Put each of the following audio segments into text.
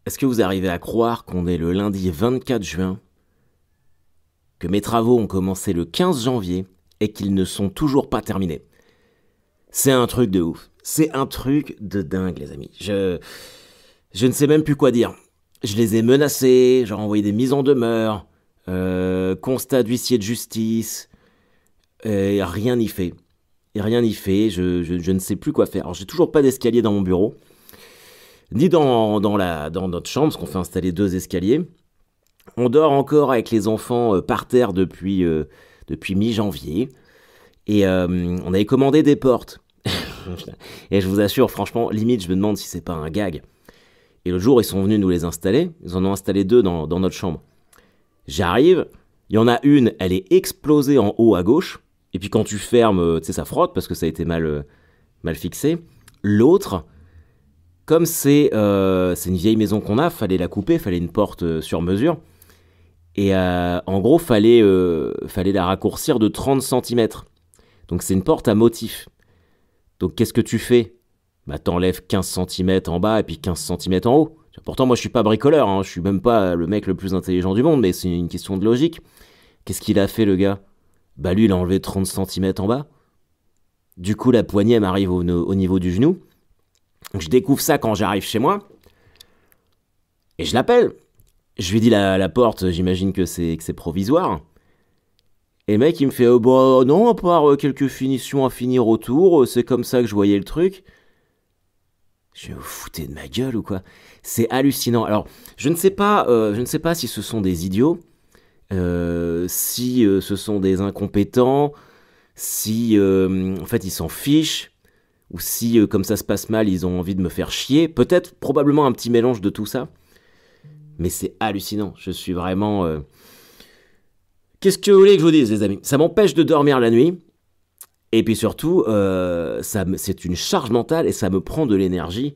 Est-ce que vous arrivez à croire qu'on est le lundi 24 juin, que mes travaux ont commencé le 15 janvier et qu'ils ne sont toujours pas terminés? C'est un truc de ouf. C'est un truc de dingue, les amis. Je ne sais même plus quoi dire. Je les ai menacés, j'ai envoyé des mises en demeure, constat d'huissier de justice, et rien n'y fait. Et rien n'y fait, je ne sais plus quoi faire. Alors j'ai toujours pas d'escalier dans mon bureau, ni dans notre chambre, parce qu'on fait installer 2 escaliers. On dort encore avec les enfants par terre depuis mi-janvier. Et on avait commandé des portes. Et je vous assure, franchement, limite, je me demande si c'est pas un gag. Et le jour, ils sont venus nous les installer. Ils en ont installé 2 dans notre chambre. J'arrive, il y en a une, elle est explosée en haut à gauche. Et puis quand tu fermes, tu sais, ça frotte parce que ça a été mal fixé. L'autre, comme c'est une vieille maison qu'on a, fallait la couper, fallait une porte sur mesure. Et en gros, fallait la raccourcir de 30 cm. Donc c'est une porte à motif. Donc qu'est-ce que tu fais? Bah t'enlèves 15 cm en bas et puis 15 cm en haut. Pourtant moi je suis pas bricoleur, hein, je suis même pas le mec le plus intelligent du monde, mais c'est une question de logique. Qu'est-ce qu'il a fait le gars? Bah lui il a enlevé 30 cm en bas. Du coup la poignée m'arrive au niveau du genou. Donc, je découvre ça quand j'arrive chez moi. Et je l'appelle. Je lui dis la porte, j'imagine que c'est provisoire. Et le mec, il me fait bah non, à part quelques finitions à finir autour, c'est comme ça que je voyais le truc. Je vais vous foutez de ma gueule ou quoi? C'est hallucinant. Alors, je ne sais pas si ce sont des idiots, si ce sont des incompétents, si en fait ils s'en fichent, ou si comme ça se passe mal, ils ont envie de me faire chier. Peut-être, probablement un petit mélange de tout ça. Mais c'est hallucinant. Je suis vraiment... Qu'est-ce que vous voulez que je vous dise, les amis? Ça m'empêche de dormir la nuit. Et puis surtout, c'est une charge mentale et ça me prend de l'énergie.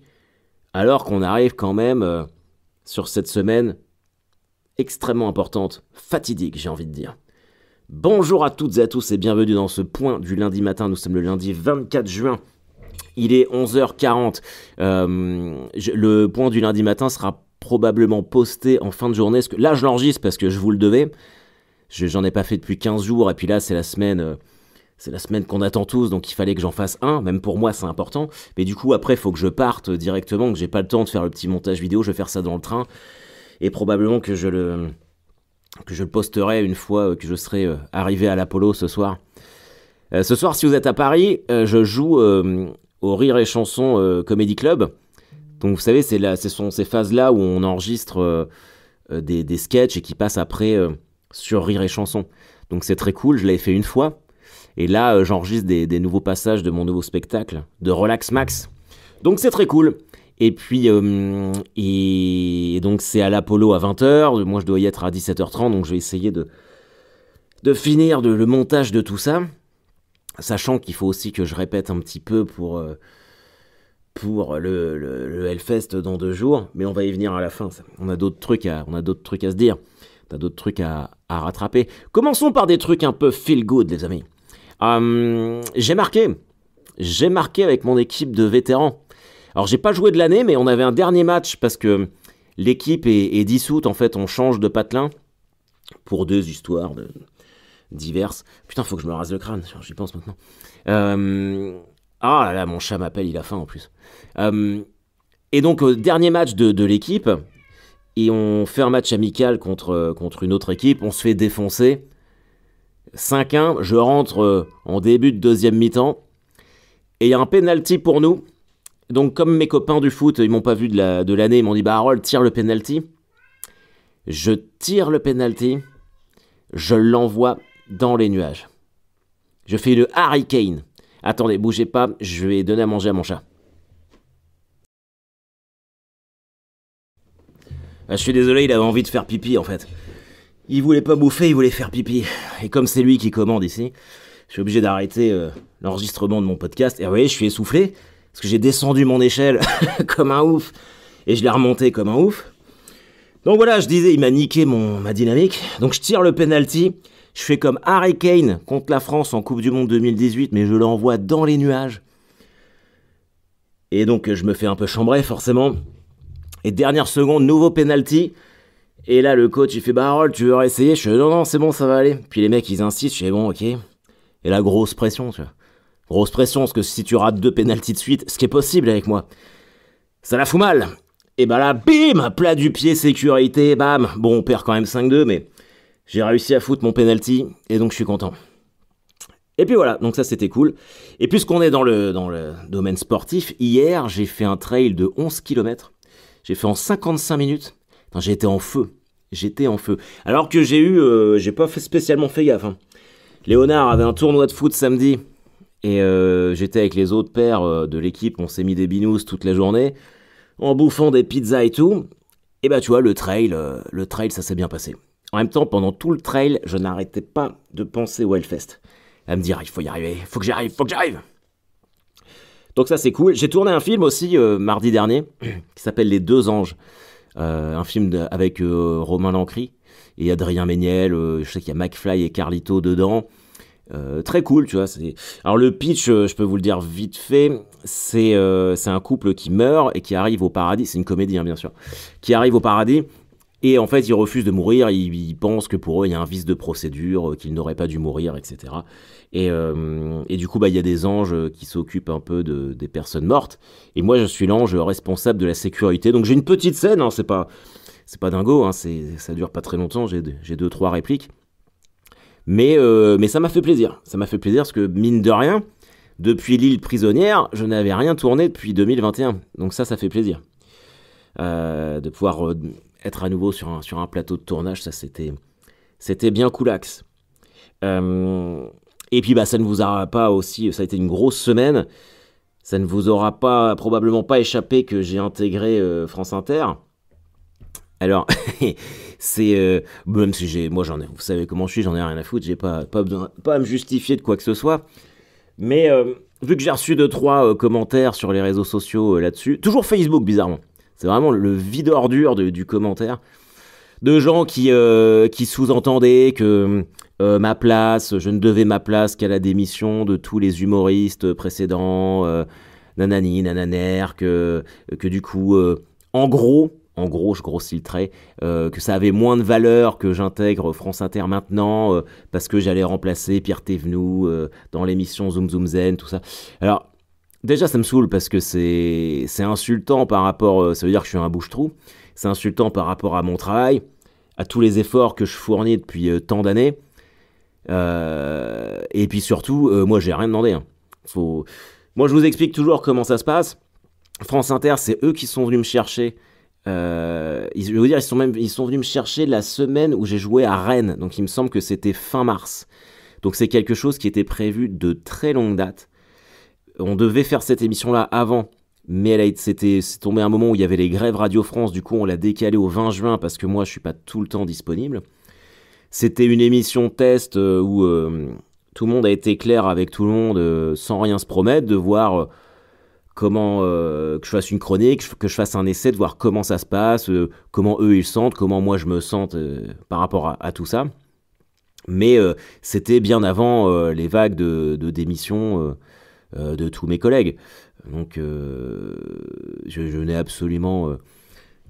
Alors qu'on arrive quand même sur cette semaine extrêmement importante, fatidique, j'ai envie de dire. Bonjour à toutes et à tous et bienvenue dans ce point du lundi matin. Nous sommes le lundi 24 juin. Il est 11h40. Le point du lundi matin sera probablement posté en fin de journée. Là, je l'enregistre parce que je vous le devais. J'en ai pas fait depuis 15 jours, et puis là, c'est la semaine qu'on attend tous, donc il fallait que j'en fasse un. Même pour moi, c'est important. Mais du coup, après, il faut que je parte directement, que j'ai pas le temps de faire le petit montage vidéo. Je vais faire ça dans le train. Et probablement que je le posterai une fois que je serai arrivé à l'Apollo ce soir. Ce soir, si vous êtes à Paris, je joue au Rire et Chanson Comedy Club. Donc vous savez, ce sont ces phases-là où on enregistre des sketchs et qui passent après sur Rire et Chanson. Donc c'est très cool, je l'avais fait une fois. Et là, j'enregistre des nouveaux passages de mon nouveau spectacle, de Relax Max. Donc c'est très cool. Et puis, et donc c'est à l'Apollo à 20h. Moi, je dois y être à 17h30, donc je vais essayer de finir le montage de tout ça. Sachant qu'il faut aussi que je répète un petit peu pour le Hellfest dans 2 jours. Mais on va y venir à la fin. On a d'autres trucs à se dire. T'as d'autres trucs à rattraper. Commençons par des trucs un peu feel good, les amis. J'ai marqué avec mon équipe de vétérans. Alors, j'ai pas joué de l'année, mais on avait un dernier match parce que l'équipe est dissoute. En fait, on change de patelin pour 2 histoires diverses. Putain, faut que je me rase le crâne. J'y pense maintenant. Ah là là, mon chat m'appelle, il a faim en plus. Et donc, dernier match de l'équipe. Et on fait un match amical contre une autre équipe. On se fait défoncer. 5-1. Je rentre en début de deuxième mi-temps. Et il y a un penalty pour nous. Donc, comme mes copains du foot, ils m'ont pas vu de l'année, ils m'ont dit, bah Harold, tire le penalty. Je tire le penalty. Je l'envoie dans les nuages. Je fais le Harry Kane. Attendez, bougez pas, je vais donner à manger à mon chat. Je suis désolé, il avait envie de faire pipi en fait. Il voulait pas bouffer, il voulait faire pipi. Et comme c'est lui qui commande ici, je suis obligé d'arrêter l'enregistrement de mon podcast. Et vous voyez, je suis essoufflé, parce que j'ai descendu mon échelle comme un ouf, et je l'ai remonté comme un ouf. Donc voilà, je disais, il m'a niqué ma dynamique. Donc je tire le penalty, je fais comme Harry Kane contre la France en Coupe du Monde 2018, mais je l'envoie dans les nuages. Et donc je me fais un peu chambrer forcément. Et dernière seconde, nouveau penalty. Et là, le coach, il fait bah Harold, tu veux réessayer? Je fais non, non, c'est bon, ça va aller. Puis les mecs, ils insistent, je fais bon, ok. Et là, grosse pression, tu vois. Grosse pression, parce que si tu rates 2 penalties de suite, ce qui est possible avec moi, ça la fout mal. Et bah là, bim, plat du pied, sécurité, bam. Bon, on perd quand même 5-2, mais j'ai réussi à foutre mon penalty, et donc je suis content. Et puis voilà, donc ça c'était cool. Et puisqu'on est dans le domaine sportif, hier j'ai fait un trail de 11 km. J'ai fait en 55 minutes. Enfin, j'étais en feu. J'étais en feu. Alors que j'ai pas spécialement fait gaffe. Hein. Léonard avait un tournoi de foot samedi. Et j'étais avec les autres pères de l'équipe. On s'est mis des binous toute la journée. En bouffant des pizzas et tout. Et bah tu vois, le trail, ça s'est bien passé. En même temps, pendant tout le trail, je n'arrêtais pas de penser au Hellfest. À me dire, il faut y arriver, faut que j'arrive. Donc ça c'est cool. J'ai tourné un film aussi mardi dernier qui s'appelle Les Deux Anges. Un film avec Romain Lancry et Adrien Méniel. Je sais qu'il y a McFly et Carlito dedans. Très cool, tu vois. Alors le pitch, je peux vous le dire vite fait, c'est un couple qui meurt et qui arrive au paradis. C'est une comédie, hein, bien sûr. Qui arrive au paradis. Et en fait, ils refusent de mourir, ils pensent que pour eux, il y a un vice de procédure, qu'ils n'auraient pas dû mourir, etc. Et du coup, il y a des anges qui s'occupent un peu des personnes mortes. Et moi, je suis l'ange responsable de la sécurité. Donc j'ai une petite scène, hein, c'est pas dingo, hein, ça dure pas très longtemps, j'ai 2-3 répliques. Mais ça m'a fait plaisir. Ça m'a fait plaisir parce que, mine de rien, depuis l'île prisonnière, je n'avais rien tourné depuis 2021. Donc ça fait plaisir. De pouvoir être à nouveau sur un plateau de tournage, ça c'était bien coolax. Et puis ça ne vous aura pas aussi, ça a été une grosse semaine, ça ne vous aura probablement pas échappé que j'ai intégré France Inter. Alors, c'est même si vous savez comment je suis, j'en ai rien à foutre, j'ai pas à me justifier de quoi que ce soit. Mais vu que j'ai reçu 2-3 commentaires sur les réseaux sociaux là-dessus, toujours Facebook bizarrement. C'est vraiment le vide ordure du commentaire. De gens qui sous-entendaient que je ne devais ma place qu'à la démission de tous les humoristes précédents, nanani, nananer, que du coup, en gros, je grossis le trait, que ça avait moins de valeur que j'intègre France Inter maintenant, parce que j'allais remplacer Pierre Thévenoud dans l'émission Zoom Zoom Zen, tout ça. Alors, déjà, ça me saoule parce que c'est insultant par rapport... ça veut dire que je suis un bouche-trou. C'est insultant par rapport à mon travail, à tous les efforts que je fournis depuis tant d'années. Et puis surtout, moi, j'ai rien demandé. Hein. Moi, je vous explique toujours comment ça se passe. France Inter, c'est eux qui sont venus me chercher. Je veux dire, ils sont venus me chercher la semaine où j'ai joué à Rennes. Donc, il me semble que c'était fin mars. Donc, c'est quelque chose qui était prévu de très longue date. On devait faire cette émission-là avant, mais c'est tombé un moment où il y avait les grèves Radio France, du coup on l'a décalé au 20 juin parce que moi je suis pas tout le temps disponible. C'était une émission test où tout le monde a été clair avec tout le monde sans rien se promettre, de voir comment que je fasse une chronique, que je fasse un essai, de voir comment ça se passe, comment eux ils sentent, comment moi je me sente par rapport à tout ça. Mais c'était bien avant les vagues de démissions de tous mes collègues. Donc je n'ai absolument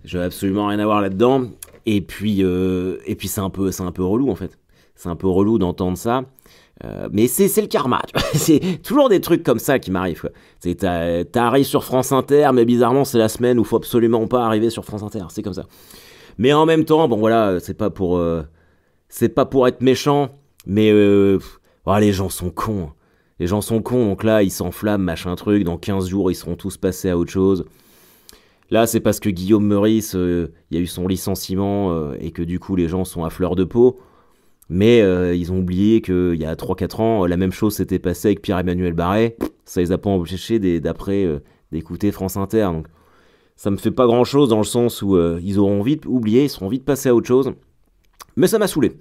rien à voir là-dedans. Et puis c'est un peu relou en fait. C'est un peu relou d'entendre ça. Mais c'est le karma. C'est toujours des trucs comme ça qui m'arrivent. T'arrives sur France Inter, mais bizarrement c'est la semaine où il faut absolument pas arriver sur France Inter. C'est comme ça. Mais en même temps, bon voilà, c'est pas pour être méchant, mais les gens sont cons. Les gens sont cons, donc là, ils s'enflamment, machin truc. Dans 15 jours, ils seront tous passés à autre chose. Là, c'est parce que Guillaume Meurice, il y a eu son licenciement et que du coup, les gens sont à fleur de peau. Mais ils ont oublié qu'il y a 3-4 ans, la même chose s'était passée avec Pierre-Emmanuel Barré. Ça les a pas empêchés d'écouter France Inter. Donc, ça me fait pas grand-chose dans le sens où ils auront vite oublié, ils seront vite passés à autre chose. Mais ça m'a saoulé.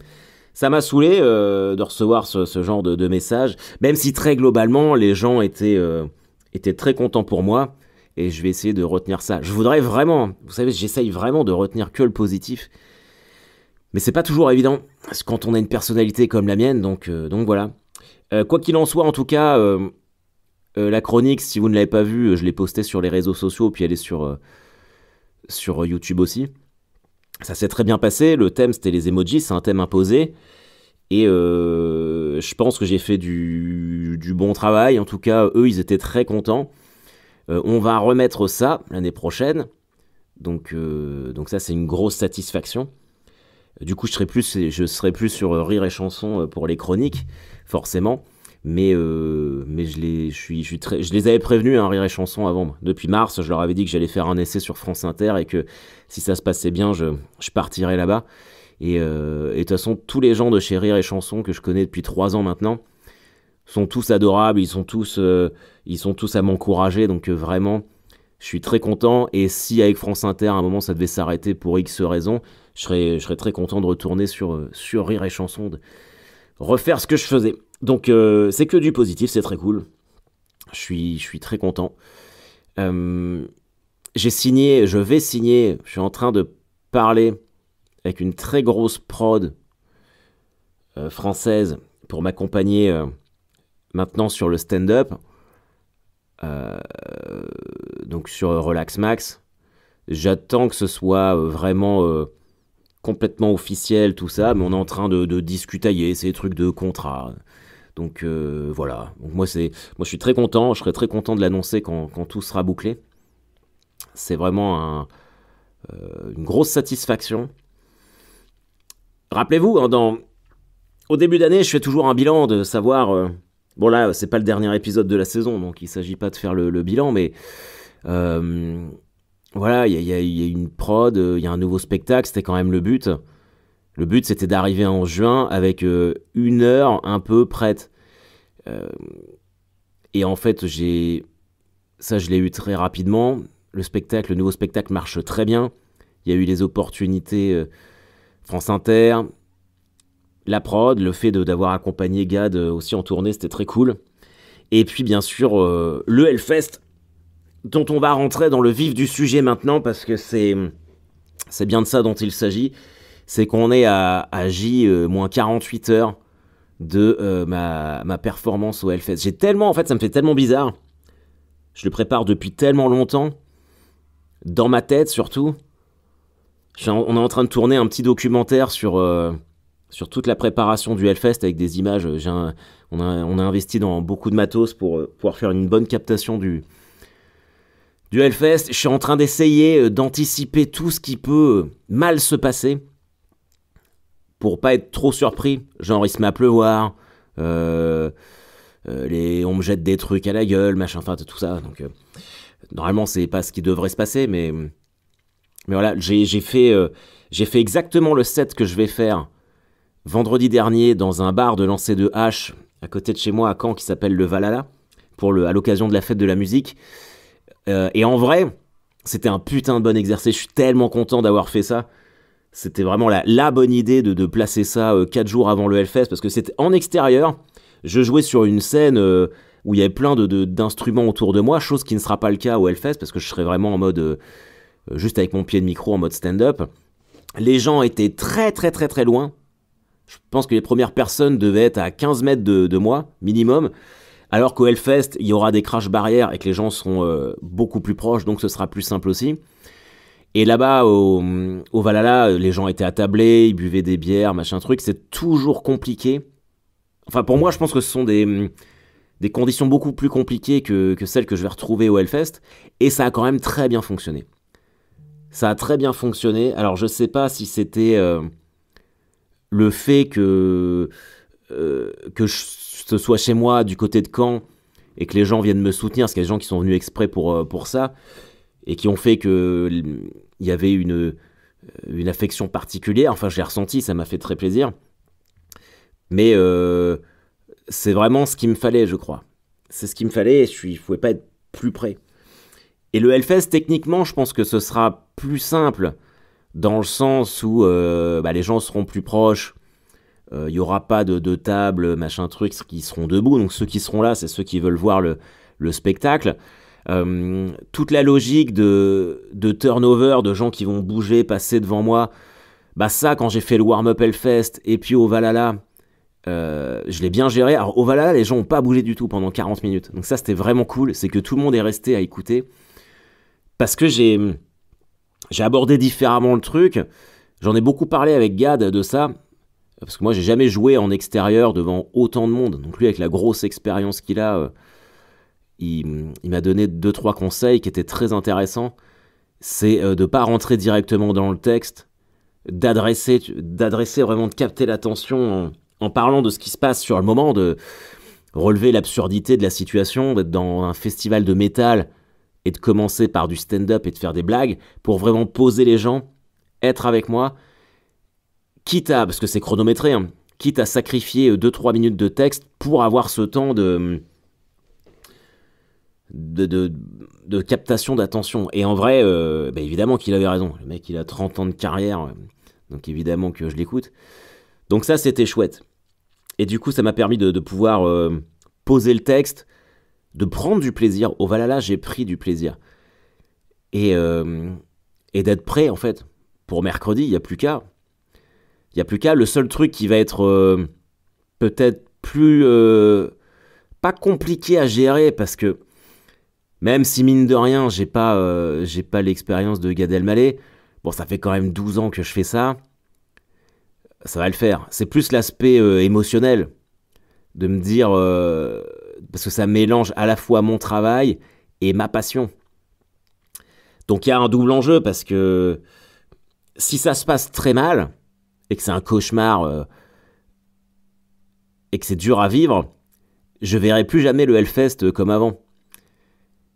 Ça m'a saoulé de recevoir ce genre de messages, même si très globalement, les gens étaient très contents pour moi, et je vais essayer de retenir ça. Je voudrais vraiment, vous savez, j'essaye vraiment de retenir que le positif, mais c'est pas toujours évident, quand on a une personnalité comme la mienne, donc voilà. Quoi qu'il en soit, en tout cas, la chronique, si vous ne l'avez pas vue, je l'ai postée sur les réseaux sociaux, puis elle est sur sur YouTube aussi. Ça s'est très bien passé, le thème c'était les emojis, c'est un thème imposé, et je pense que j'ai fait du bon travail, en tout cas eux ils étaient très contents. On va remettre ça l'année prochaine, donc ça c'est une grosse satisfaction. Du coup je serai plus sur Rire et Chanson pour les chroniques, forcément, mais je les avais prévenus, hein, Rire et Chanson avant, moi. Depuis mars, je leur avais dit que j'allais faire un essai sur France Inter et que si ça se passait bien, je partirais là-bas. Et de toute façon, tous les gens de chez Rire et Chanson que je connais depuis 3 ans maintenant sont tous adorables, ils sont tous à m'encourager, donc vraiment, je suis très content. Et si avec France Inter, à un moment, ça devait s'arrêter pour X raisons, je serais très content de retourner sur Rire et Chanson, de refaire ce que je faisais. Donc c'est que du positif, c'est très cool. Je suis très content. Je vais signer, je suis en train de parler avec une très grosse prod française pour m'accompagner maintenant sur le stand-up. Donc sur Relax Max. J'attends que ce soit vraiment complètement officiel, tout ça, mais on est en train de discutailler, c'est des trucs de contrat. Donc voilà. Donc moi je suis très content, je serai très content de l'annoncer quand tout sera bouclé. C'est vraiment une grosse satisfaction. Rappelez-vous, hein, au début d'année, je fais toujours un bilan de savoir. Bon là, c'est pas le dernier épisode de la saison, donc il s'agit pas de faire le bilan, mais voilà, il y a une prod, il y a un nouveau spectacle, c'était quand même le but. Le but, c'était d'arriver en juin avec une heure un peu prête. Et en fait, je l'ai eu très rapidement. Le nouveau spectacle marche très bien. Il y a eu les opportunités France Inter, la prod, le fait d'avoir accompagné Gad aussi en tournée, c'était très cool. Et puis bien sûr, le Hellfest, dont on va rentrer dans le vif du sujet maintenant, parce que c'est bien de ça dont il s'agit. C'est qu'on est à J-48 heures de ma performance au Hellfest. En fait, ça me fait tellement bizarre. Je le prépare depuis tellement longtemps, dans ma tête surtout. On est en train de tourner un petit documentaire sur toute la préparation du Hellfest avec des images. On a investi dans beaucoup de matos pour pouvoir faire une bonne captation du Hellfest. Je suis en train d'essayer d'anticiper tout ce qui peut mal se passer pour pas être trop surpris. Genre, il se met à pleuvoir, on me jette des trucs à la gueule, machin, enfin tout ça. Donc, normalement, c'est pas ce qui devrait se passer, mais voilà, j'ai fait exactement le set que je vais faire vendredi dernier dans un bar de lancer de hache à côté de chez moi à Caen qui s'appelle le Valhalla à l'occasion de la fête de la musique. Et en vrai, c'était un putain de bon exercice. Je suis tellement content d'avoir fait ça. C'était vraiment la bonne idée de placer ça 4 jours avant le Hellfest parce que c'était en extérieur. Je jouais sur une scène où il y avait plein d'instruments autour de moi, chose qui ne sera pas le cas au Hellfest parce que je serai vraiment en mode juste avec mon pied de micro en mode stand-up. Les gens étaient très très très très loin. Je pense que les premières personnes devaient être à 15 mètres de moi, minimum. Alors qu'au Hellfest, il y aura des crash barrières et que les gens seront beaucoup plus proches, donc ce sera plus simple aussi. Et là-bas, au Valhalla, les gens étaient attablés, ils buvaient des bières, machin truc. C'est toujours compliqué. Enfin, pour moi, je pense que ce sont des conditions beaucoup plus compliquées que celles que je vais retrouver au Hellfest. Et ça a quand même très bien fonctionné. Ça a très bien fonctionné. Alors, je sais pas si c'était le fait que ce soit chez moi, du côté de Caen, et que les gens viennent me soutenir, parce qu'il y a des gens qui sont venus exprès pour ça, et qui ont fait qu'il y avait une affection particulière. Enfin, je l'ai ressenti, ça m'a fait très plaisir. Mais c'est vraiment ce qu'il me fallait, je crois. C'est ce qu'il me fallait, et je ne pouvais pas être plus près. Et le Hellfest, techniquement, je pense que ce sera plus simple, dans le sens où les gens seront plus proches, il n'y aura pas de table, machin truc, qui seront debout. Donc ceux qui seront là, c'est ceux qui veulent voir le spectacle. Toute la logique de turnover, de gens qui vont bouger, passer devant moi, ça, quand j'ai fait le warm-up Hellfest, et puis au Valhalla, je l'ai bien géré. Alors au Valhalla, les gens n'ont pas bougé du tout pendant 40 minutes. Donc ça, c'était vraiment cool. C'est que tout le monde est resté à écouter. Parce que J'ai abordé différemment le truc. J'en ai beaucoup parlé avec Gad de ça. Parce que moi, j'ai jamais joué en extérieur devant autant de monde. Donc lui, avec la grosse expérience qu'il a, il m'a donné 2-3 conseils qui étaient très intéressants. C'est de ne pas rentrer directement dans le texte, d'adresser vraiment, de capter l'attention en parlant de ce qui se passe sur le moment, de relever l'absurdité de la situation, d'être dans un festival de métal et de commencer par du stand-up et de faire des blagues pour vraiment poser les gens, être avec moi, quitte à, parce que c'est chronométré, hein, quitte à sacrifier 2-3 minutes de texte pour avoir ce temps de captation d'attention. Et en vrai, évidemment qu'il avait raison. Le mec, il a 30 ans de carrière, donc évidemment que je l'écoute. Donc ça, c'était chouette. Et du coup, ça m'a permis de pouvoir poser le texte, de prendre du plaisir. Au Valhalla, j'ai pris du plaisir. Et d'être prêt, en fait. Pour mercredi, il n'y a plus qu'à. Il n'y a plus qu'à. Le seul truc qui va être peut-être plus... pas compliqué à gérer, parce que même si, mine de rien, j'ai pas l'expérience de Gad Elmaleh, bon, ça fait quand même 12 ans que je fais ça, ça va le faire. C'est plus l'aspect émotionnel, de me dire... parce que ça mélange à la fois mon travail et ma passion. Donc il y a un double enjeu, parce que si ça se passe très mal, et que c'est un cauchemar, et que c'est dur à vivre, je verrai plus jamais le Hellfest comme avant.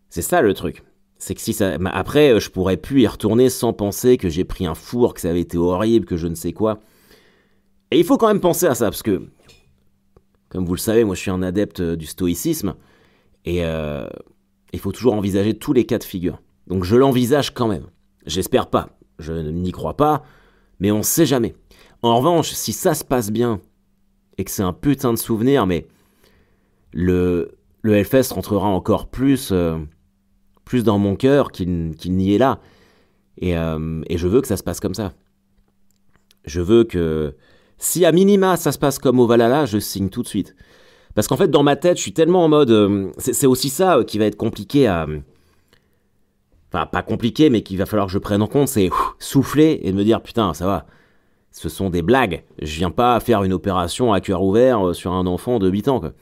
C'est ça le truc. C'est que si ça... Après, je pourrais plus y retourner sans penser que j'ai pris un four, que ça avait été horrible, que je ne sais quoi. Et il faut quand même penser à ça, parce que, comme vous le savez, moi je suis un adepte du stoïcisme, et il faut toujours envisager tous les cas de figure. Donc je l'envisage quand même. J'espère pas. Je n'y crois pas, mais on sait jamais. En revanche, si ça se passe bien, et que c'est un putain de souvenir, mais le Hellfest rentrera encore plus dans mon cœur qu'il n'y est là. Et je veux que ça se passe comme ça. Je veux que... Si à minima ça se passe comme au Valhalla, je signe tout de suite. Parce qu'en fait, dans ma tête, je suis tellement en mode... c'est aussi ça qui va être compliqué à... Enfin, pas compliqué, mais qu'il va falloir que je prenne en compte, c'est souffler et me dire, putain, ça va, ce sont des blagues. Je viens pas faire une opération à cœur ouvert sur un enfant de 8 ans, quoi.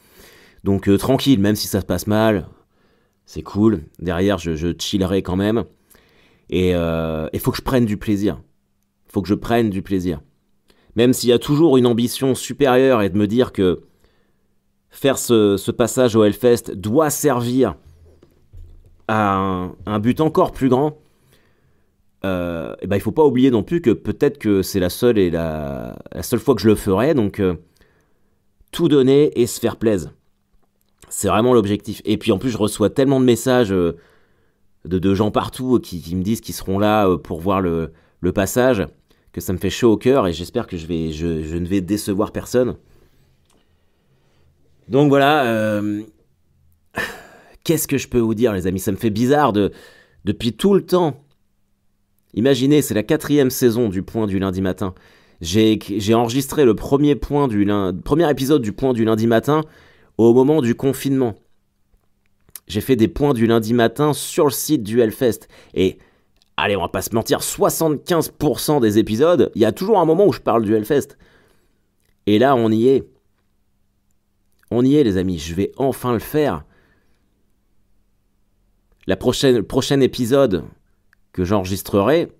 Donc tranquille, même si ça se passe mal, c'est cool. Derrière, je chillerai quand même. Et il faut que je prenne du plaisir. Il faut que je prenne du plaisir. Même s'il y a toujours une ambition supérieure et de me dire que faire ce passage au Hellfest doit servir à un but encore plus grand, il faut pas oublier non plus que peut-être que c'est la seule fois que je le ferai. Donc tout donner et se faire plaisir. C'est vraiment l'objectif. Et puis en plus, je reçois tellement de messages de gens partout qui me disent qu'ils seront là pour voir le passage, que ça me fait chaud au cœur, et j'espère que je ne vais décevoir personne. Donc voilà, qu'est-ce que je peux vous dire, les amis? Ça me fait bizarre depuis tout le temps. Imaginez, c'est la 4e saison du Point du lundi matin. J'ai enregistré le premier épisode du Point du lundi matin au moment du confinement. J'ai fait des points du lundi matin sur le site du Hellfest. Et, allez, on va pas se mentir, 75% des épisodes, il y a toujours un moment où je parle du Hellfest. Et là, on y est. On y est, les amis. Je vais enfin le faire. Le prochain épisode que j'enregistrerai,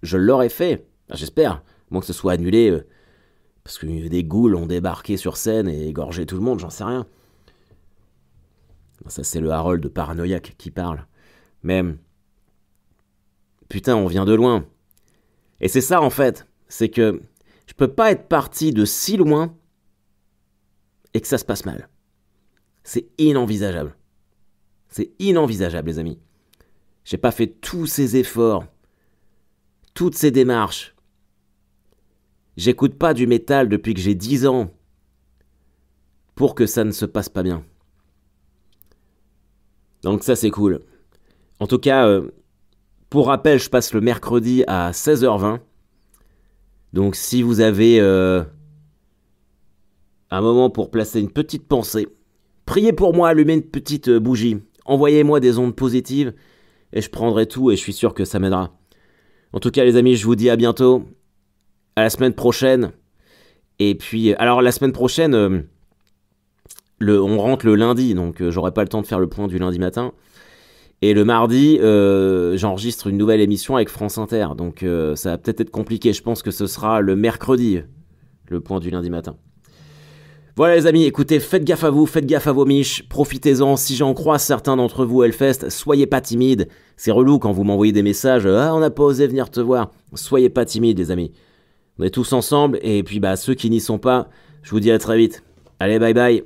je l'aurai fait. Enfin, j'espère. Moins que ce soit annulé, parce que des ghouls ont débarqué sur scène et égorgé tout le monde, j'en sais rien. Ça, c'est le Harold paranoïaque qui parle. Mais, putain, on vient de loin. Et c'est ça, en fait. C'est que je peux pas être parti de si loin et que ça se passe mal. C'est inenvisageable. C'est inenvisageable, les amis. J'ai pas fait tous ces efforts, toutes ces démarches. J'écoute pas du métal depuis que j'ai 10 ans pour que ça ne se passe pas bien. Donc ça, c'est cool. En tout cas, pour rappel, je passe le mercredi à 16h20. Donc si vous avez un moment pour placer une petite pensée, priez pour moi, allumez une petite bougie, envoyez-moi des ondes positives, et je prendrai tout, et je suis sûr que ça m'aidera. En tout cas, les amis, je vous dis à bientôt. À la semaine prochaine. Et puis, alors la semaine prochaine, on rentre le lundi, donc j'aurai pas le temps de faire le point du lundi matin. Et le mardi, j'enregistre une nouvelle émission avec France Inter. Donc ça va peut-être être compliqué. Je pense que ce sera le mercredi, le point du lundi matin. Voilà les amis, écoutez, faites gaffe à vous, faites gaffe à vos miches, profitez-en. Si j'en croise certains d'entre vous au Hellfest, soyez pas timides. C'est relou quand vous m'envoyez des messages, ah on n'a pas osé venir te voir. Soyez pas timides les amis. On est tous ensemble, et puis bah ceux qui n'y sont pas, je vous dis à très vite. Allez, bye bye.